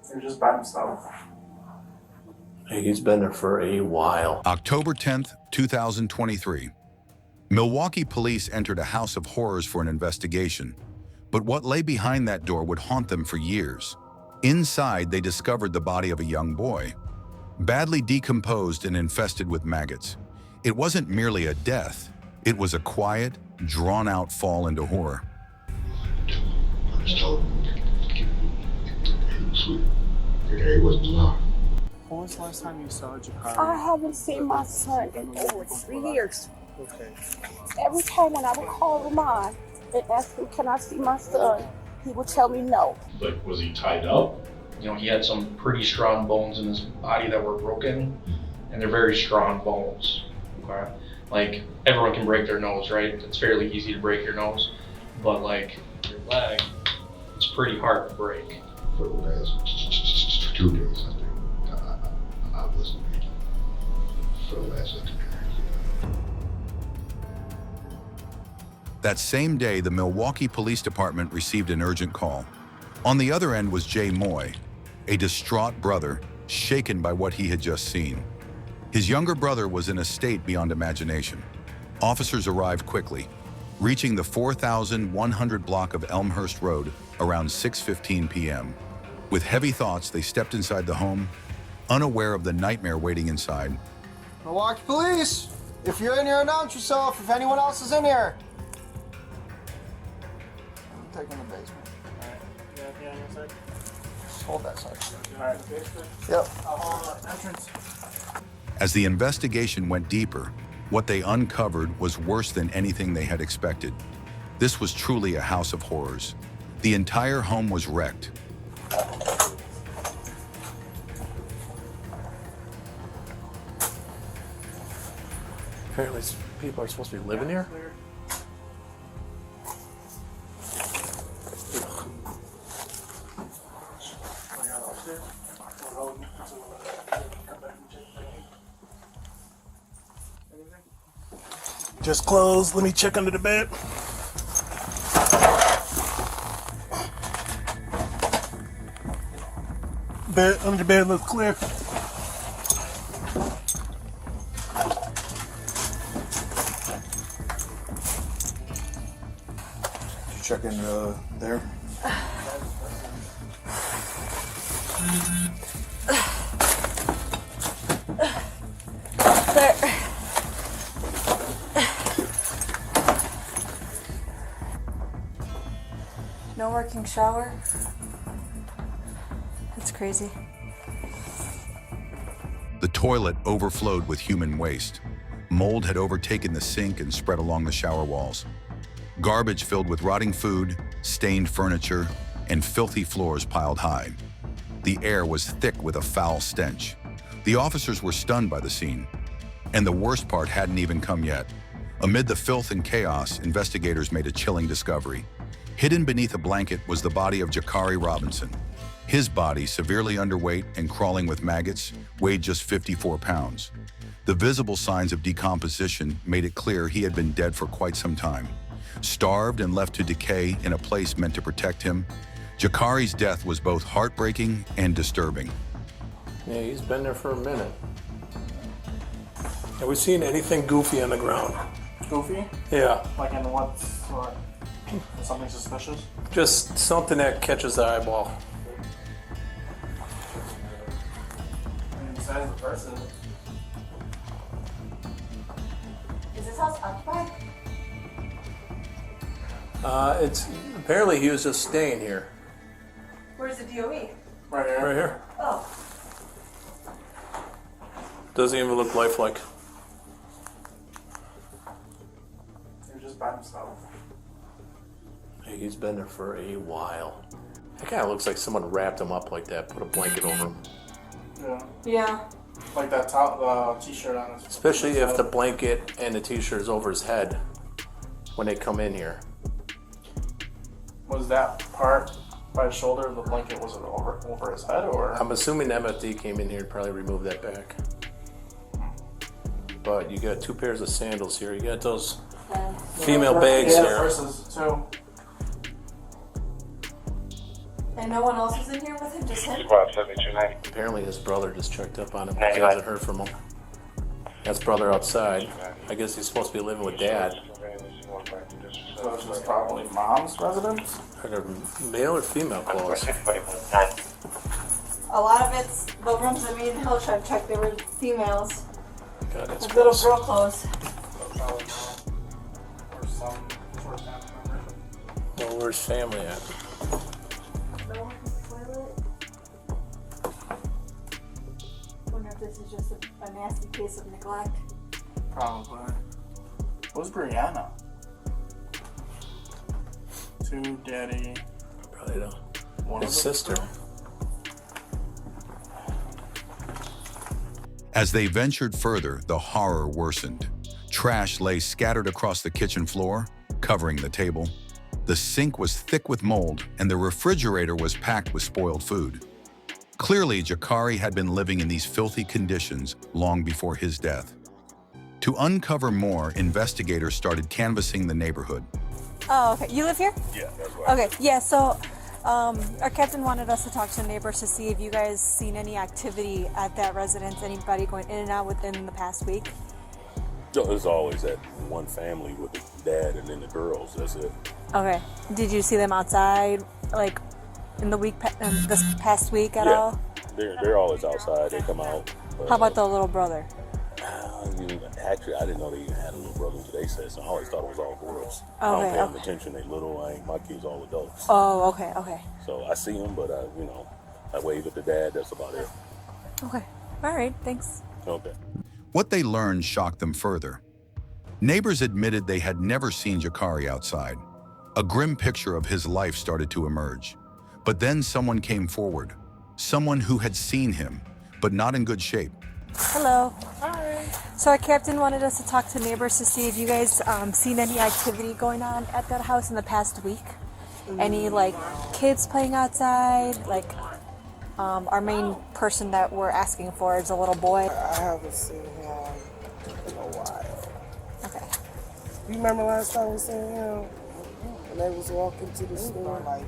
He was just by himself. Hey, he's been there for a while. October 10th, 2023. Milwaukee police entered a house of horrors for an investigation, but what lay behind that door would haunt them for years. Inside, they discovered the body of a young boy, badly decomposed and infested with maggots. It wasn't merely a death, it was a quiet, drawn-out fall into horror. I just told him to keep sleep. He wasn't alive. When was the last time you saw Jacarie? I haven't seen my son in over 3 years. Okay. Every time when I would call Lamont and ask him, can I see my son, he would tell me no. Like, was he tied up? You know, he had some pretty strong bones in his body that were broken, and they're very strong bones. Okay? Like, everyone can break their nose, right? It's fairly easy to break your nose, but like your leg, it's pretty hard to break. For the last 2 days, I think. I've listened to him for the last 2 days. That same day, the Milwaukee Police Department received an urgent call. On the other end was Jay Moye, a distraught brother, shaken by what he had just seen. His younger brother was in a state beyond imagination. Officers arrived quickly, reaching the 4,100 block of Elmhurst Road around 6:15 p.m. With heavy thoughts, they stepped inside the home, unaware of the nightmare waiting inside. Milwaukee Police, if you're in here, announce yourself. If anyone else is in here. I'm taking the basement. Alright. Yeah, on your side? Just hold that side. Alright, basement? Yep. I'll hold the entrance. As the investigation went deeper, what they uncovered was worse than anything they had expected. This was truly a house of horrors. The entire home was wrecked. Apparently people are supposed to be living here. Just closed. Let me check under the bed. Bed under the bed looks clear. Did you check in there? There. No working shower. That's crazy. The toilet overflowed with human waste. Mold had overtaken the sink and spread along the shower walls. Garbage filled with rotting food, stained furniture, and filthy floors piled high. The air was thick with a foul stench. The officers were stunned by the scene. And the worst part hadn't even come yet. Amid the filth and chaos, investigators made a chilling discovery. Hidden beneath a blanket was the body of Jacarie Robinson. His body, severely underweight and crawling with maggots, weighed just 54 pounds. The visible signs of decomposition made it clear he had been dead for quite some time. Starved and left to decay in a place meant to protect him, Jacarie's death was both heartbreaking and disturbing. Yeah, he's been there for a minute. Have we seen anything goofy on the ground? Goofy? Yeah, Like in what? Or something suspicious? just something that catches the eyeball. I mean, besides the person. Is this house occupied? It's apparently he was just staying here. Where's the DOE? Right here. Right here. Oh. Doesn't even look lifelike. He was just by himself. Hey, he's been there for a while. That kind of looks like someone wrapped him up like that, put a blanket over him. Yeah. Yeah. Like that top t-shirt on his. Especially if the blanket and the t-shirt is over his head when they come in here. Was that part by his shoulder of the blanket, was it over his head, or? I'm assuming MFD came in here and probably removed that back. But you got 2 pairs of sandals here. You got those female bags yeah, here. versus two. And And no one else was in here with him, just him? Apparently his brother just checked up on him. He hasn't heard from him. That's brother outside. I guess he's supposed to be living with dad. So this is probably mom's residence? Are there male or female clothes? A lot of it's the rooms that me and Hilltrap checked, they were females. God, that's With little gross. girl clothes. Or some sort of family member. Well, where's family at? No one in the toilet. Wonder if this is just a nasty case of neglect. Probably. Who's Brianna? Two, daddy, Probably don't. one His of them? sister. As they ventured further, the horror worsened. Trash lay scattered across the kitchen floor, covering the table. The sink was thick with mold, and the refrigerator was packed with spoiled food. Clearly, Jacarie had been living in these filthy conditions long before his death. To uncover more, investigators started canvassing the neighborhood. Oh, okay. You live here? Yeah, that's right. Okay, yeah, so our captain wanted us to talk to the neighbors to see if you guys seen any activity at that residence, anybody going in and out within the past week. So there's always that one family with the dad and then the girls. That's it. Okay. Did you see them outside, like, in the week, this past week at all? They're always outside. They come out. How about the little brother? Actually, I didn't know they even had a little brother until they said so. I always thought it was all girls. I Okay, don't pay them okay. attention. They little. My kids all adults. Oh, okay, okay. So I see them, but I wave at the dad. That's about it. Okay. All right, thanks. Okay. What they learned shocked them further. Neighbors admitted they had never seen Jacarie outside. A grim picture of his life started to emerge. But then someone came forward. Someone who had seen him, but not in good shape. Hello. Hi. So our captain wanted us to talk to neighbors to see if you guys seen any activity going on at that house in the past week. Any, like, kids playing outside? Like, our main person that we're asking for is a little boy. I haven't seen him in a while. Okay. You remember last time we seen him? When they was walking to the store like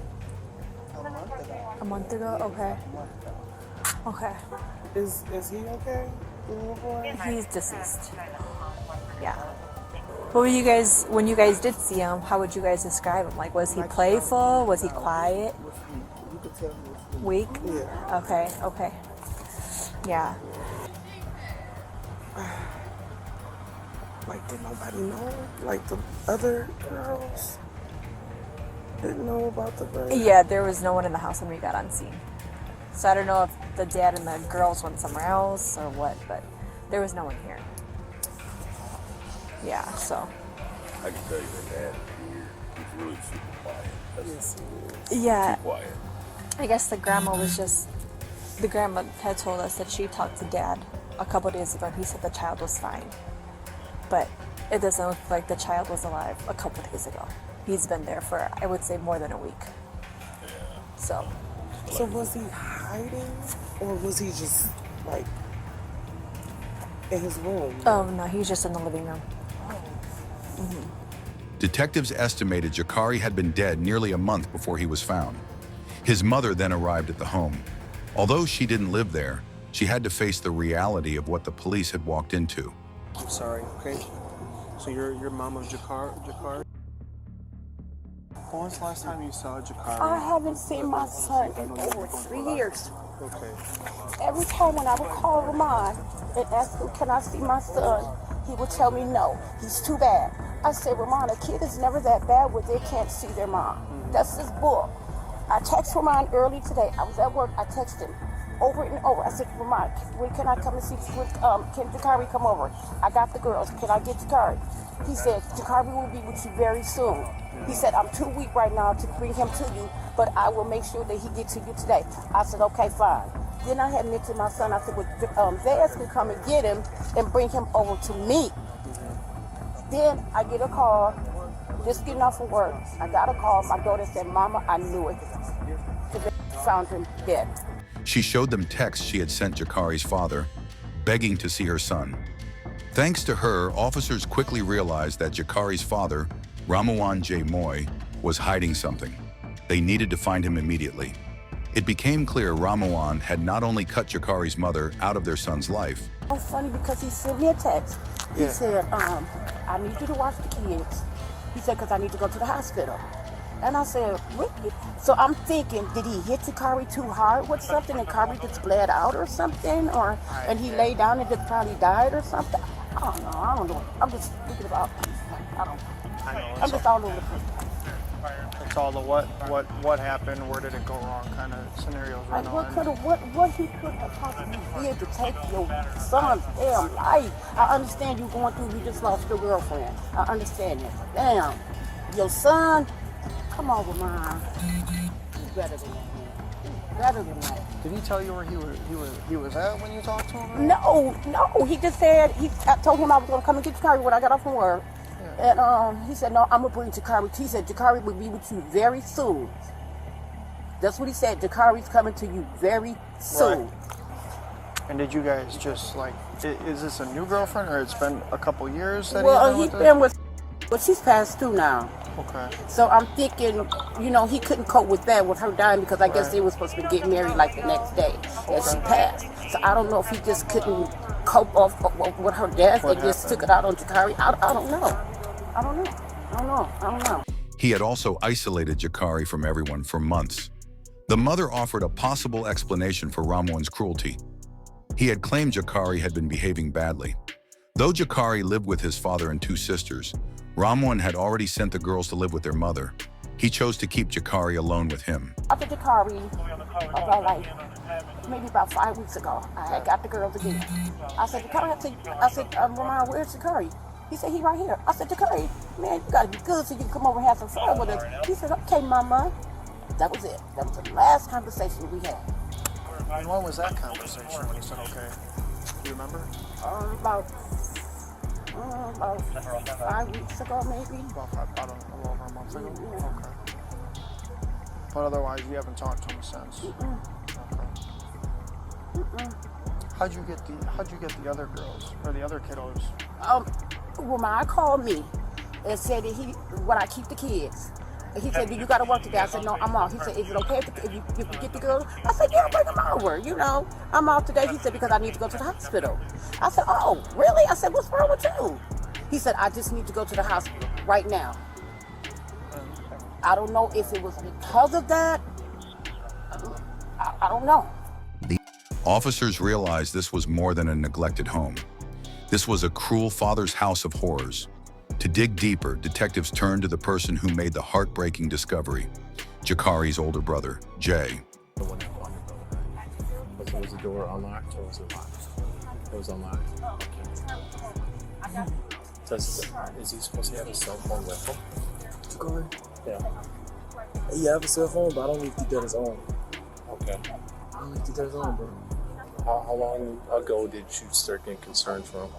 a month ago. A month ago? Okay. Okay. Is he okay? The little boy? He's deceased. Yeah. What were you guys, when you guys did see him, how would you guys describe him? Like, was he playful? Was he quiet? You could tell he was Weak? Yeah. Okay, okay. Yeah. Like, did nobody know? Like, the other girls didn't know about the bird? Yeah, there was no one in the house when we got on scene. So I don't know if the dad and the girls went somewhere else or what, but there was no one here. Yeah, so. I can tell you that dad is weird. He's really super quiet. Yes, he is. Yeah, Too quiet. I guess the grandma had told us that she talked to dad a couple days ago and he said the child was fine. But it doesn't look like the child was alive a couple days ago. He's been there for, I would say, more than a week. So. So was he hiding? Or was he just, like, in his room? Oh, no, he was just in the living room. Detectives estimated Jacarie had been dead nearly a month before he was found. His mother then arrived at the home. Although she didn't live there, she had to face the reality of what the police had walked into. I'm sorry, okay? So you're mom of Jacarie? When was the last time you saw Jacarie? I haven't seen my son in over 3 years. Okay. Every time when I would call Ramon and ask him, can I see my son? He would tell me no, he's too bad. I said, Ramon, a kid is never that bad where they can't see their mom. That's his bull. I texted Ramon early today. I was at work. I texted him over and over. I said, Ramon, when can I come and see you? Can Jacarie come over? I got the girls. Can I get Jacarie? He said, Jacarie will be with you very soon. He said, I'm too weak right now to bring him to you, but I will make sure that he gets to you today. I said, okay, fine. Then I had mentioned my son. I said, well, Vaz can come and get him and bring him over to me. Then I get a call, just getting off of work. I got a call. My daughter said, Mama, I knew it. They found him dead. She showed them texts she had sent Jacarie's father, begging to see her son. Thanks to her, officers quickly realized that Jacarie's father, Jay Moye, was hiding something. They needed to find him immediately. It became clear Ramuan had not only cut Jacarie's mother out of their son's life. It's funny because he sent me a text. He said, I need you to watch the kids. He said, because I need to go to the hospital. And I said, really? So I'm thinking, did he hit Jacarie too hard with something and Jacarie just bled out or something? And he lay down and just probably died or something? I don't know. I'm just thinking about, I'm just all over the place. It's all the what happened, where did it go wrong kind of scenarios right now. What he could have possibly did to take your son's damn life. I understand you going through, you just lost your girlfriend. I understand that. Damn, your son, come on, Ramon. He's better than that, man. He's better than that. Did he tell you where he was at when you talked to him? No. He just said, I told him I was going to come and get Jacarie when I got off from work. And he said, no, I'm going to bring Jacarie. He said, Jacarie will be with you very soon. That's what he said. Jacarie's coming to you very soon. Right. And did you guys just like, is this a new girlfriend or it's been a couple years that he's been with, but she's passed through now. Okay. So I'm thinking, he couldn't cope with that, with her dying, because I guess they were supposed to get married like the next day and she passed. So I don't know if he just couldn't cope off with her death and just took it out on Jacarie. I don't know. I don't know. He had also isolated Jacarie from everyone for months. The mother offered a possible explanation for Ramuan's cruelty. He had claimed Jacarie had been behaving badly. Though Jacarie lived with his father and two sisters, Ramuan had already sent the girls to live with their mother. He chose to keep Jacarie alone with him. After Jacarie, about 5 weeks ago, I had got the girls again. I said, Ramon, where's Jacarie? He said, he right here. I said, Jacarie, man, you gotta be good so you can come over and have some fun with us. He said, okay, mama. That was it. That was the last conversation we had. And when was that conversation when he said, okay? Do you remember? About 5 weeks ago, maybe. About a little over a month ago? Yeah. Okay. But otherwise, you haven't talked to him since? Okay. How'd you get the other girls, or the other kiddos? Ramon called me and said that when I keep the kids. He said, do you got to work today? I said, no, I'm off. He said, is it okay if you get the girls? I said, yeah, bring them over, I'm off today. He said, because I need to go to the hospital. I said, oh, really? I said, what's wrong with you? He said, I just need to go to the hospital right now. I don't know if it was because of that. I don't know. The officers realized this was more than a neglected home. This was a cruel father's house of horrors. To dig deeper, detectives turned to the person who made the heartbreaking discovery, Jacarie's older brother, Jay. The one that called your brother. Was the door unlocked or was it locked? It was unlocked. Okay. Is he supposed to have a cell phone with him? Jacarie? Yeah. He have a cell phone, but I don't think that is on. Okay. I don't think that is on, bro. How long ago did you start getting concerned for him?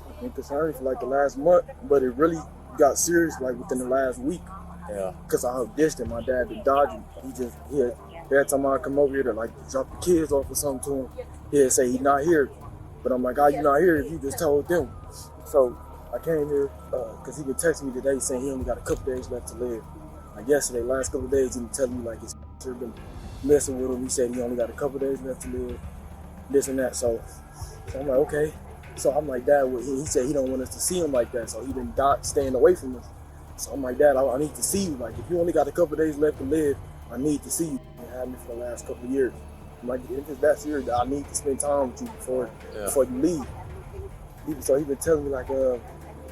I've been concerned for like the last month, but it really got serious like within the last week. Yeah. Because I dished him. My dad been dodging. Every time I come over here to like drop the kids off or something to him, he'd say he's not here. But I'm like, you not here if you just told them. So I came here because he been texting me today saying he only got a couple days left to live. Like yesterday, last couple days, he been telling me like his been messing with him. He said he only got a couple days left to live, this and that. So I'm like, okay. So I'm like, Dad, he said he don't want us to see him like that. So he been staying away from us. So I'm like, Dad, I need to see you. Like, if you only got a couple days left to live, I need to see you. You had me for the last couple of years. I'm like, if it's that serious, I need to spend time with you before you leave. So he been telling me like, no,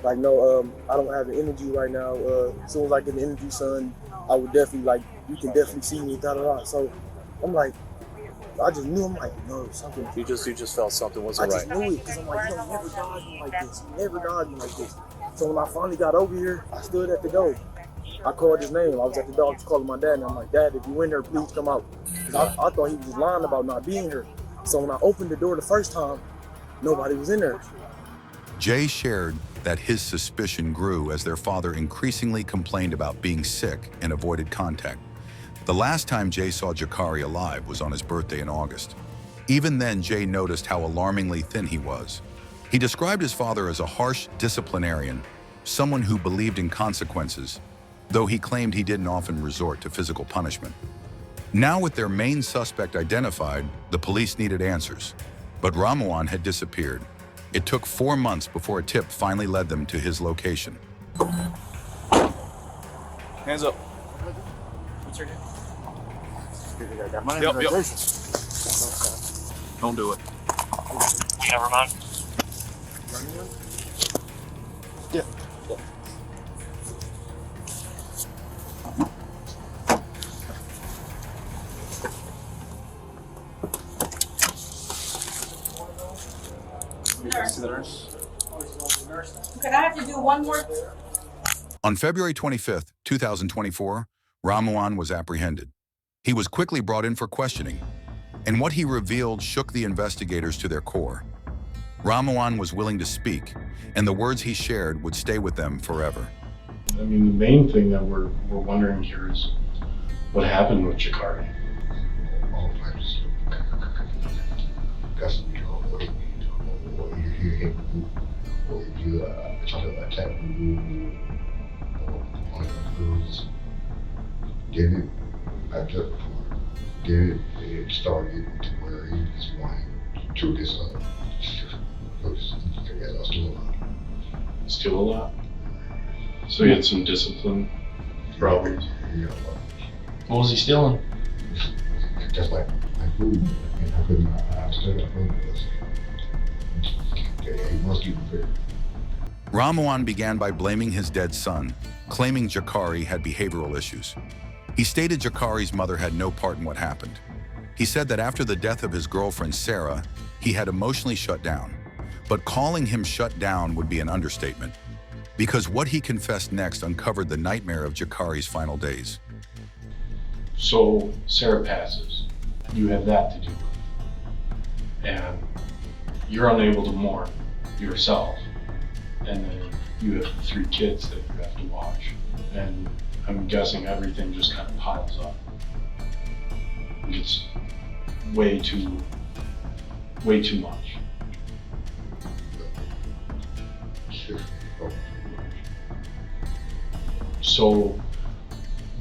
I don't have the energy right now. As soon as I get the energy, son, I would definitely, you can definitely see me, da-da-da. So I'm like, I just knew, I'm like, no, something. You just felt something wasn't right. I just knew it, because I'm like, he never dodged me like this. He never dodged me like this. So when I finally got over here, I stood at the door. I called his name. I was at the door, I was calling my dad, and I'm like, Dad, if you in there, please come out. Because I thought he was just lying about not being here. So when I opened the door the first time, nobody was in there. Jay shared that his suspicion grew as their father increasingly complained about being sick and avoided contact. The last time Jay saw Jacarie alive was on his birthday in August. Even then, Jay noticed how alarmingly thin he was. He described his father as a harsh disciplinarian, someone who believed in consequences, though he claimed he didn't often resort to physical punishment. Now with their main suspect identified, the police needed answers. But Ramawan had disappeared. It took 4 months before a tip finally led them to his location. Hands up. What's your name? Yep. Don't do it. Never mind. Yeah. Can I have to do one more? On February 25th, 2024, Ramawan was apprehended. He was quickly brought in for questioning, and what he revealed shook the investigators to their core. Ramawan was willing to speak, and the words he shared would stay with them forever. I mean, the main thing that we're wondering here is what happened with Jacarie. All types of custody or what you hear him or you try to attack him or one of the girls. Then it, I took then it started to where he was wanting to this Still a lot? So he had some discipline problems? Yeah, What was he stealing? just like food, and I couldn't, I still got food. He must keep it. Ramawan began by blaming his dead son, claiming Jacarie had behavioral issues. He stated Jacarie's mother had no part in what happened. He said that after the death of his girlfriend, Sarah, he had emotionally shut down. But calling him shut down would be an understatement, because what he confessed next uncovered the nightmare of Jacarie's final days. So Sarah passes. You have that to deal with. And you're unable to mourn yourself. And then you have 3 kids that you have to watch. And I'm guessing everything just kind of piles up. It's way too much. So,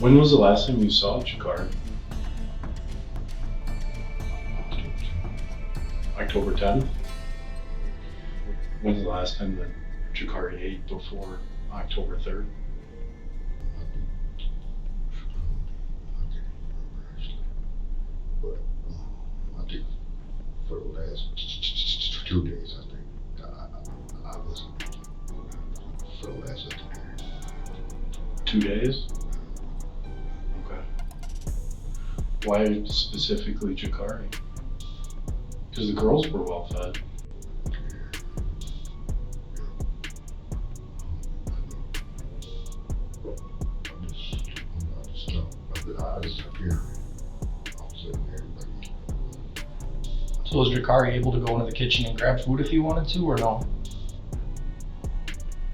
when was the last time you saw Jacarie? October 10th? When's the last time that Jacarie ate before October 3rd? But I think for the last 2 days, I think I was for the last 2 days. 2 days? Okay. Why specifically Jacarie? Because the girls were well fed. I just appeared. I was sitting there, everybody. So was Jacarie able to go into the kitchen and grab food if he wanted to, or no?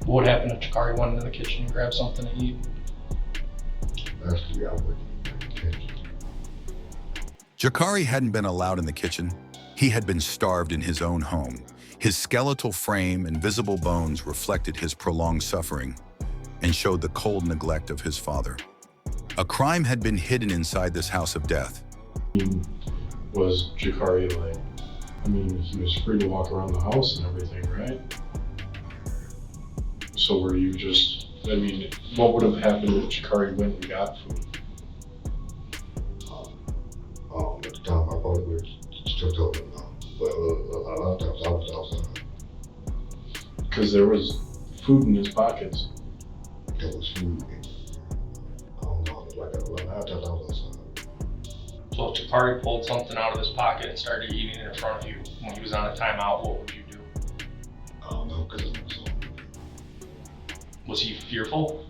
What would happen if Jacarie went into the kitchen and grabbed something to eat? Actually, I wouldn't in the kitchen. Jacarie hadn't been allowed in the kitchen. He had been starved in his own home. His skeletal frame and visible bones reflected his prolonged suffering and showed the cold neglect of his father. A crime had been hidden inside this house of death. Was Jacarie like, I mean, he was free to walk around the house and everything, right? So were you just, I mean, what would have happened if Jacarie went and got food? At the time, I probably would still told him no. But a lot of times I was outside. Because there was food in his pockets. There was food. I don't know, like a lot of times I was outside. So if Jacarie pulled something out of his pocket and started eating it in front of you when he was on a timeout, what would you do? I don't know, because it was Was he fearful?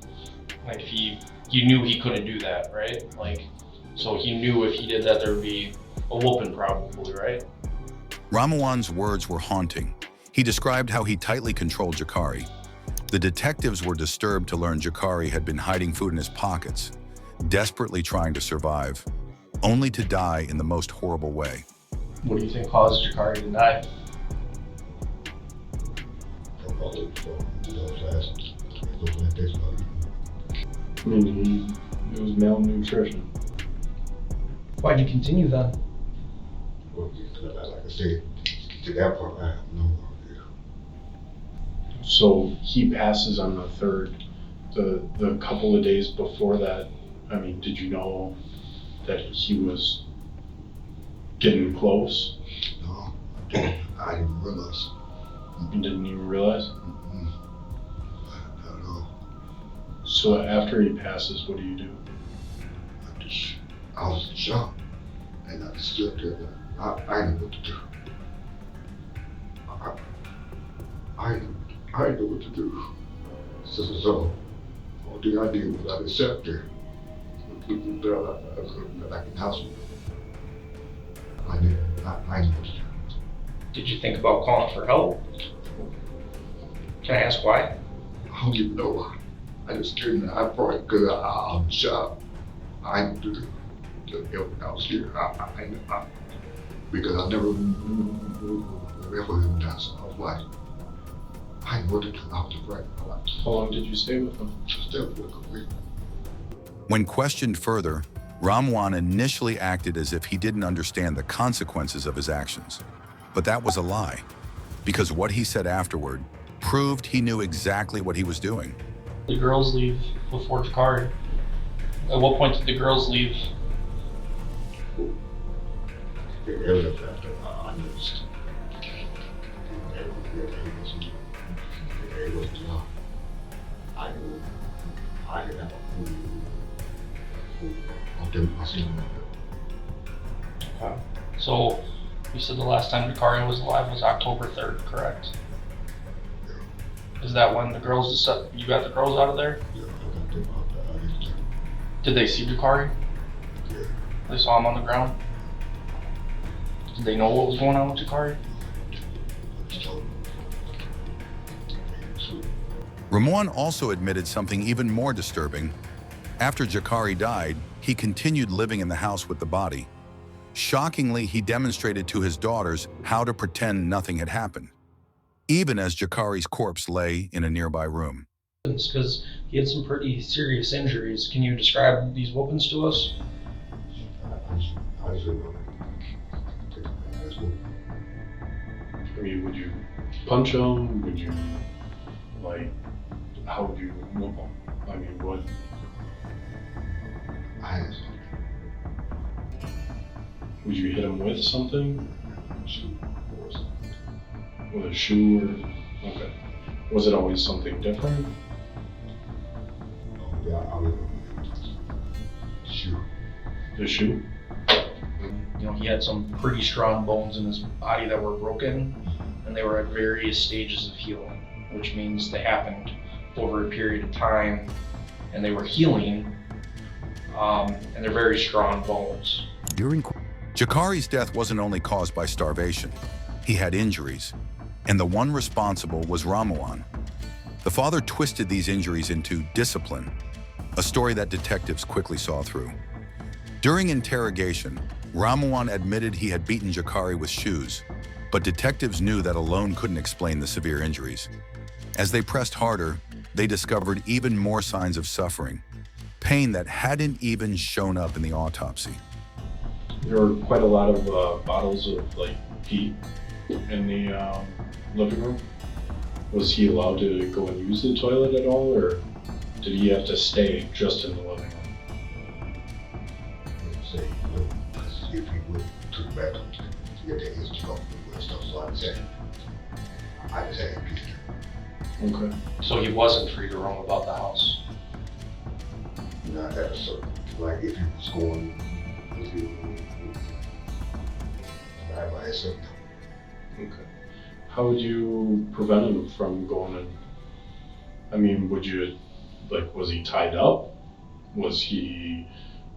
Like if he knew he couldn't do that, right? Like, so he knew if he did that there would be a whooping probably, right? Ramawan's words were haunting. He described how he tightly controlled Jacarie. The detectives were disturbed to learn Jacarie had been hiding food in his pockets, desperately trying to survive, only to die in the most horrible way. What do you think caused Jacarie to die? I mean, it was malnutrition. Why'd you continue then? Well, like I said, to that part, I have no idea. So he passes on the 3rd. The couple of days before that, I mean, did you know that he was getting close? No, I didn't realize. You didn't even realize? Mm-mm. Not at all. So after he passes, what do you do? I was in shock, and I just stood there. I didn't know what to do. I didn't know what to do. So all thing I did was I just sat there, like in the house. I didn't know what to do. Did you think about calling for help? Can I ask why? I don't even know why. I just stood there. I probably because I'm shocked. I didn't do the help when I was here. Because I never ever him down. So I was like, I didn't know what to do. I was afraid. How long did you stay with him? Still for a week. When questioned further, Ramwan initially acted as if he didn't understand the consequences of his actions. But that was a lie, because what he said afterward proved he knew exactly what he was doing. The girls leave before Jacarie. At what point did the girls leave? They left after I noticed. It was not. I knew. I didn't have a food. I didn't see him. Okay. So you said the last time Jacarie was alive was October 3rd, correct? Yeah. Is that when the girls decided you got the girls out of there? Yeah, I got them out there. Did they see Jacarie? Yeah. They saw him on the ground? Did they know what was going on with Jacarie? Ramon also admitted something even more disturbing. After Jacarie died, he continued living in the house with the body. Shockingly, he demonstrated to his daughters how to pretend nothing had happened, even as Jacarie's corpse lay in a nearby room. Because he had some pretty serious injuries. Can you describe these whoopings to us? I mean, would you punch him? Would you, like, how would you whoop him? I mean, what? Would you hit him with something? With a shoe or? Okay. Was it always something different? Yeah, I would. Shoe. The shoe? You know, he had some pretty strong bones in his body that were broken, and they were at various stages of healing, which means they happened over a period of time, and they were healing, and they're very strong bones. Jacarie's death wasn't only caused by starvation. He had injuries, and the one responsible was Ramwan. The father twisted these injuries into discipline, a story that detectives quickly saw through. During interrogation, Ramwan admitted he had beaten Jacarie with shoes, but detectives knew that alone couldn't explain the severe injuries. As they pressed harder, they discovered even more signs of suffering, pain that hadn't even shown up in the autopsy. There were quite a lot of bottles of like pee in the living room. Was he allowed to go and use the toilet at all, or did he have to stay just in the living room? Say, if he went to the bathroom to get his stuff and stuff, so I just had him pee. Okay. So he wasn't free to roam about the house? Not at a certain, like if he was going, not by himself. Okay. How would you prevent him from going in? I mean, would you, like, was he tied up? Was he,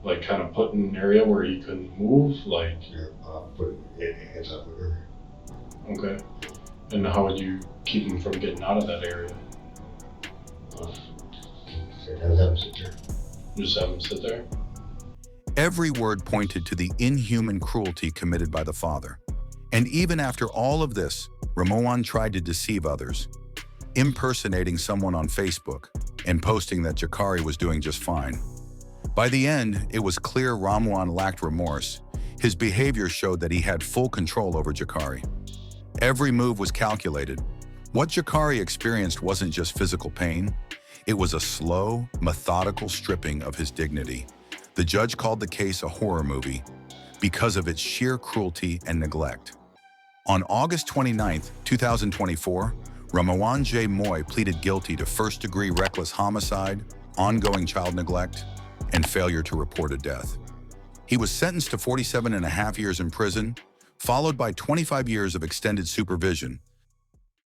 like, kind of put in an area where he couldn't move? Like, Yeah, put it in type of area. okay. And how would you keep him from getting out of that area? Have him sit there. Just have him sit there? Every word pointed to the inhuman cruelty committed by the father. And even after all of this, Ramon tried to deceive others, impersonating someone on Facebook and posting that Jacarie was doing just fine. By the end, it was clear Ramwan lacked remorse. His behavior showed that he had full control over Jacarie. Every move was calculated. What Jacarie experienced wasn't just physical pain. It was a slow, methodical stripping of his dignity. The judge called the case a horror movie because of its sheer cruelty and neglect. On August 29, 2024, Ramwan Jay Moye pleaded guilty to first-degree reckless homicide, ongoing child neglect, and failure to report a death. He was sentenced to 47.5 years in prison, followed by 25 years of extended supervision,